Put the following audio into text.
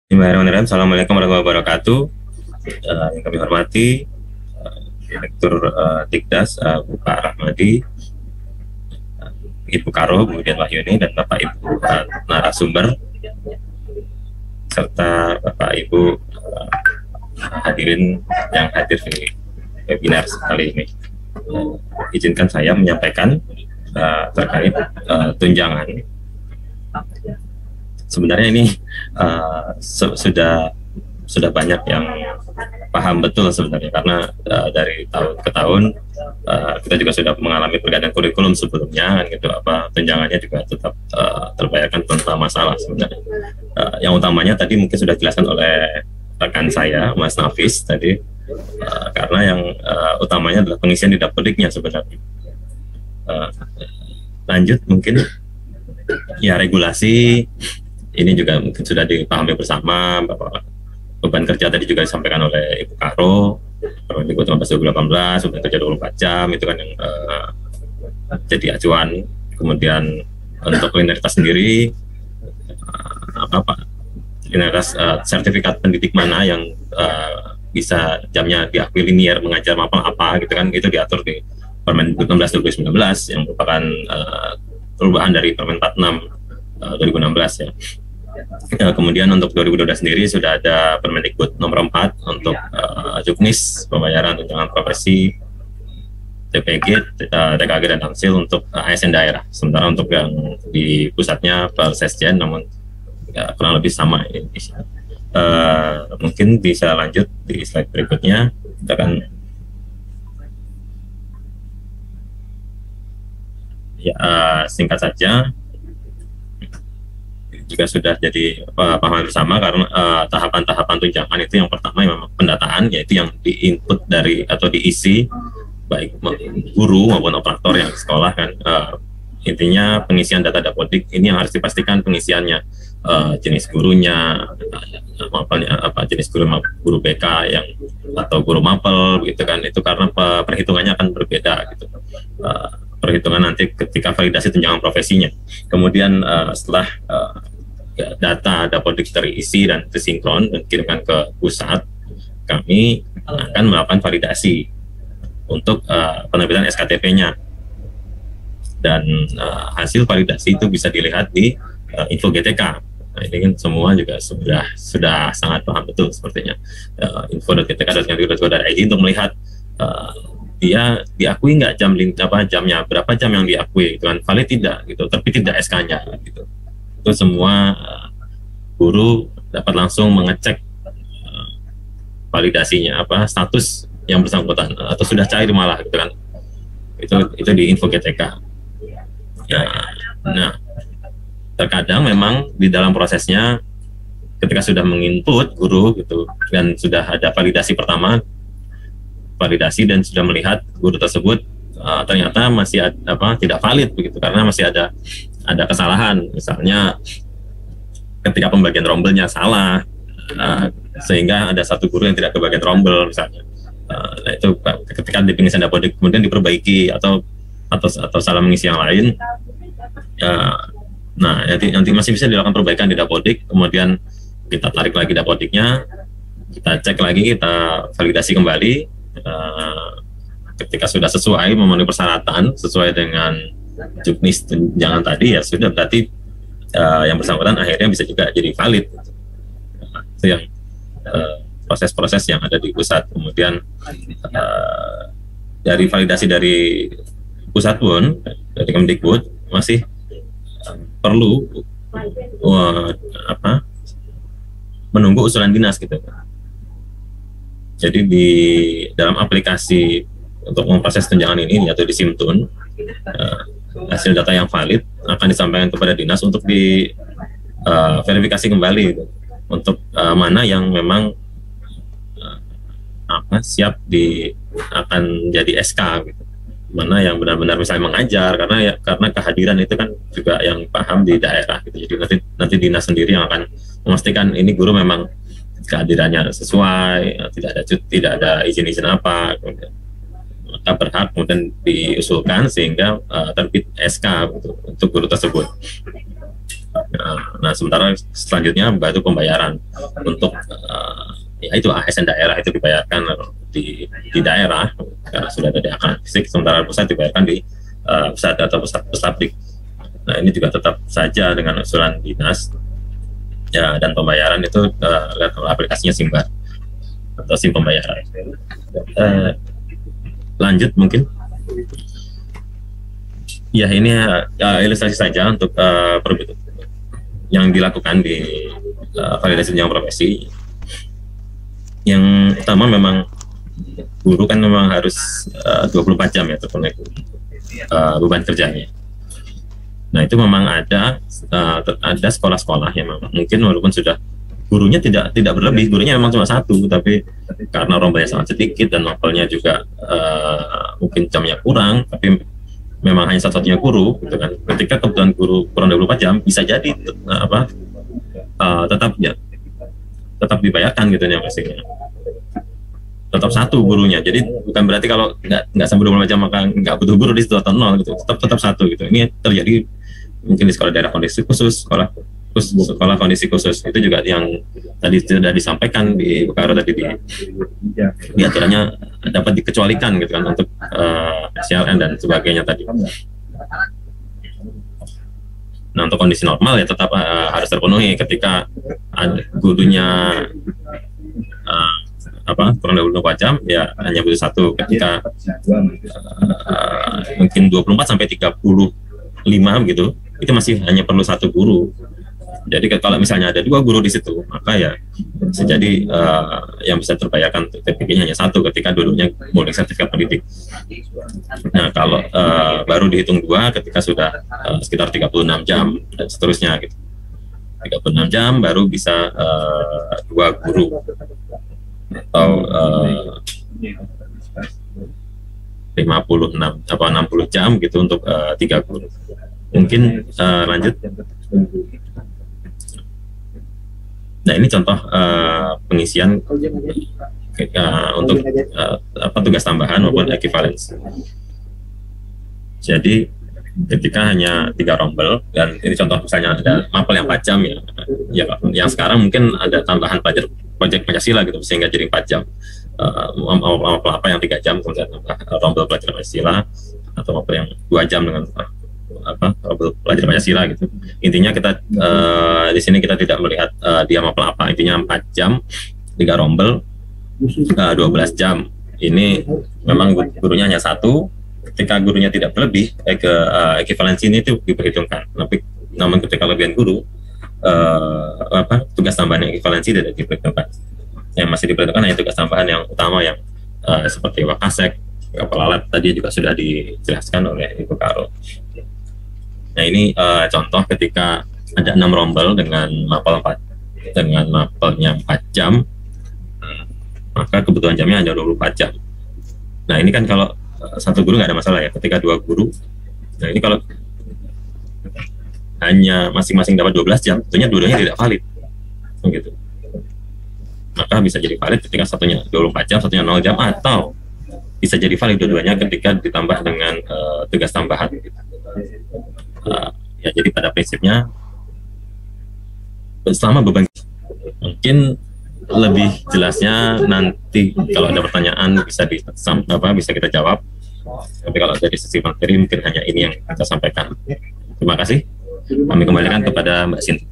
Bismillahirrahmanirrahim. Assalamualaikum warahmatullahi wabarakatuh. Yang kami hormati Direktur Dikdas Bapak Rahmadi, Ibu Karo, kemudian Wahyuni, dan Bapak Ibu narasumber, serta Bapak Ibu hadirin yang hadir di webinar kali ini. Izinkan saya menyampaikan terkait tunjangan. Sebenarnya ini sudah banyak yang paham betul sebenarnya, karena dari tahun ke tahun kita juga sudah mengalami pergantian kurikulum sebelumnya, gitu. Tunjangannya juga tetap terbayarkan tanpa masalah sebenarnya. Yang utamanya tadi mungkin sudah dijelaskan oleh rekan saya, Mas Nafis tadi, karena yang utamanya adalah pengisian di dapodiknya sebenarnya. Lanjut mungkin ya, regulasi ini juga mungkin sudah dipahami bersama, bahwa beban kerja tadi juga disampaikan oleh Ibu Karo, Permendikbud 15/2018, beban kerja 24 jam itu kan yang jadi acuan. Kemudian untuk linearitas sendiri, linearitas sertifikat pendidik mana yang bisa jamnya diakui linier mengajar mapel apa gitu kan, itu diatur di Permendikbud 16/2019 yang merupakan perubahan dari Permen 46 2016 ya. Kemudian untuk 2012 sendiri sudah ada Permendikbud nomor 4 untuk juknis, pembayaran tunjangan profesi, TPG, TKG, dan Tamsil untuk ASN daerah. Sementara untuk yang di pusatnya per Sesjen, namun ya, kurang lebih sama ini. Mungkin bisa lanjut di slide berikutnya. Kita akan ya, singkat saja, juga sudah jadi paham bersama, karena tahapan-tahapan tunjangan itu yang pertama yang memang pendataan, yaitu yang diinput dari atau diisi baik guru maupun operator yang di sekolah kan. Intinya pengisian data dapodik ini yang harus dipastikan pengisiannya, jenis gurunya, jenis guru BK yang atau guru mapel gitu kan, itu karena perhitungannya akan berbeda gitu. Perhitungan nanti ketika validasi tunjangan profesinya. Kemudian setelah data dapodik terisi dan tersinkron dan dikirimkan ke pusat, kami akan melakukan validasi untuk penerbitan SKTP-nya, dan hasil validasi itu bisa dilihat di info GTK. Nah, ini kan semua juga sudah sangat paham betul sepertinya, info.gtk.go.id, untuk melihat dia diakui nggak jamnya, berapa jam yang diakui, itu kan valid tidak gitu, tapi tidak SK-nya gitu. Itu semua guru dapat langsung mengecek validasinya, status yang bersangkutan, atau sudah cair malah gitu kan. Itu di info GTK ya. Nah, terkadang memang di dalam prosesnya ketika sudah menginput guru gitu, dan sudah ada validasi pertama, dan sudah melihat guru tersebut ternyata masih tidak valid begitu, karena masih ada kesalahan, misalnya ketika pembagian rombelnya salah, sehingga ada satu guru yang tidak kebagian rombel misalnya. Nah, itu ketika di pengisian dapodik kemudian diperbaiki, atau salah mengisi yang lain, nah nanti masih bisa dilakukan perbaikan di dapodik. Kemudian kita tarik lagi dapodiknya, kita cek lagi, kita validasi kembali. Ketika sudah sesuai memenuhi persyaratan sesuai dengan juknis tunjangan tadi, ya sudah, berarti yang bersangkutan akhirnya bisa juga jadi valid. Itu yang proses-proses yang ada di pusat. Kemudian dari validasi dari pusat pun, dari Kemdikbud, masih perlu menunggu usulan dinas gitu. Jadi di dalam aplikasi untuk memproses tunjangan ini, yaitu di Simtun, hasil data yang valid akan disampaikan kepada dinas untuk di verifikasi kembali gitu, untuk mana yang memang siap akan jadi SK gitu, mana yang benar-benar misalnya mengajar, karena kehadiran itu kan juga yang paham di daerah gitu. Jadi nanti dinas sendiri yang akan memastikan ini guru memang kehadirannya sesuai, tidak ada izin-izin apa, maka berhak kemudian diusulkan sehingga terbit SK untuk guru tersebut. Nah, sementara selanjutnya baru pembayaran untuk ya itu ASN daerah itu dibayarkan di daerah karena sudah ada di akun fisik, sementara pusat dibayarkan di pusat atau pusat pustablik. Nah, ini juga tetap saja dengan usulan dinas ya, dan pembayaran itu aplikasinya Simbar atau SIM pembayaran. Lanjut mungkin. Ya, ini ilustrasi saja untuk yang dilakukan di validasi jenjang profesi. Yang utama memang guru kan memang harus 24 jam ya terpenuhi beban kerjanya. Nah, itu memang ada sekolah-sekolah yang memang mungkin walaupun sudah gurunya tidak berlebih, gurunya memang cuma satu, tapi karena rombanya sangat sedikit dan novelnya juga mungkin jamnya kurang, tapi memang hanya satu-satunya guru gitu kan. Ketika kebutuhan guru kurang 24 jam bisa jadi tetap dibayarkan gitu ya pastinya. Tetap satu gurunya. Jadi bukan berarti kalau nggak sampai 24 jam maka nggak butuh guru di situ atau nol gitu. Tetap satu gitu. Ini terjadi mungkin di sekolah daerah kondisi khusus, sekolah kondisi khusus. Itu juga yang tadi sudah disampaikan di Bukaro tadi di aturannya dapat dikecualikan gitu kan untuk SLN dan sebagainya tadi. Nah, untuk kondisi normal ya tetap harus terpenuhi ketika gurunya kurang dari 24 jam ya hanya butuh satu. Ketika mungkin 24 sampai 35 gitu, itu masih hanya perlu satu guru. Jadi kalau misalnya ada dua guru di situ, maka ya bisa jadi yang bisa terbayarkan TPP-nya hanya satu ketika dulunya mulai sertifikat pendidik. Nah, kalau baru dihitung dua ketika sudah sekitar 36 jam dan seterusnya gitu. 36 jam baru bisa dua guru atau 56 atau 60 jam gitu untuk 3 guru. Mungkin lanjut. Nah, ini contoh pengisian untuk tugas tambahan maupun equivalence. Jadi ketika hanya 3 rombel, dan ini contoh misalnya ada mapel yang 4 jam ya yang sekarang mungkin ada tambahan proyek Pancasila gitu sehingga jadi 4 jam. Mapel apa yang 3 jam kemudian rombel pelajar Pancasila, atau mapel yang 2 jam dengan pelajar Pancasila gitu. Intinya kita di sini kita tidak melihat dia mapel apa, intinya 4 jam 3 rombel 12 jam. Ini memang gurunya hanya satu. Ketika gurunya tidak berlebih ekivalensi ini itu diperhitungkan. Namun ketika lebihan guru tugas tambahan ekivalensi tidak diperhitungkan. Yang masih diperhitungkan hanya tugas tambahan yang utama yang seperti wakasek, kapal alat tadi juga sudah dijelaskan oleh Ibu Karo. Nah, ini contoh ketika ada 6 rombel dengan mapelnya 4 jam, maka kebutuhan jamnya hanya 24 jam. Nah, ini kan kalau satu guru nggak ada masalah ya, ketika 2 guru. Nah, ini kalau hanya masing-masing dapat 12 jam, tentunya dua-duanya tidak valid. Begitu. Maka bisa jadi valid ketika satunya 24 jam, satunya 0 jam, atau bisa jadi valid dua-duanya ketika ditambah dengan tugas tambahan. Ya, jadi pada prinsipnya selama beban, mungkin lebih jelasnya nanti kalau ada pertanyaan bisa bisa kita jawab. Tapi kalau dari sisi materi mungkin hanya ini yang kita sampaikan. Terima kasih. Kami kembalikan kepada Mbak Sinti.